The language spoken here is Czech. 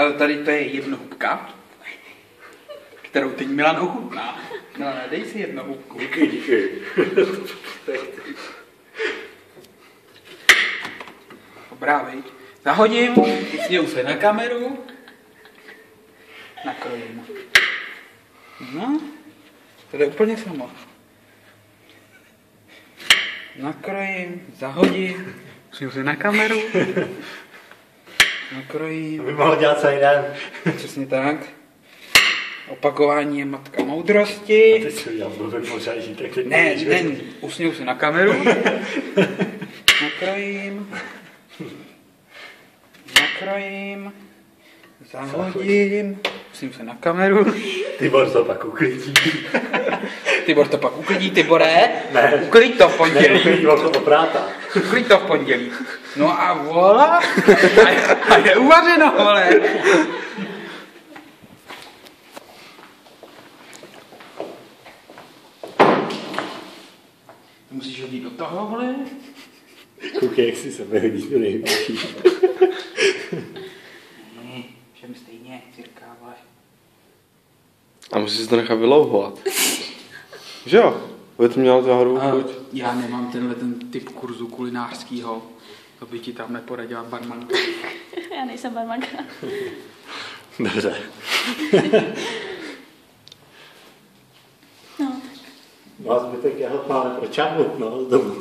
Ale tady to je jednohubka, kterou teď Milan ochutná. Milane, dej si jednohubku. Díky. Dobrá, viď? Zahodím, usměju se na kameru, nakrojím. No, to je úplně samo. Nakrojím, zahodím, usměju se na kameru, nakrojím. By mohl dělat celý den. Přesně tak. Opakování je matka moudrosti. A ty jsi udělal blbý pořádí, tak teď Ne, usměju se na kameru. Nakrojím, zahodím, musím se na kameru. Tibor to pak uklidí. Tibor to pak uklidí, Tibore. Ne. Uklid to v pondělí. Ne, uklidí to opráta. Uklid to v pondělí. No a vola. A je uvařeno, vole. Musíš hodit do toho, vole. Koukej, jak si sebe hodíš do největší. Ne, všem stejně, cirka, vole. A musíš to nechat vylouhovat. Že jo? By to mělo záhadu chuť. Já nemám ten typ kurzu kulinářského. To by ti tam neporadila barmanka. Já nejsem barmanka. Dobře. No. No a zbytek jeho máme pročáhnout, no, z domu.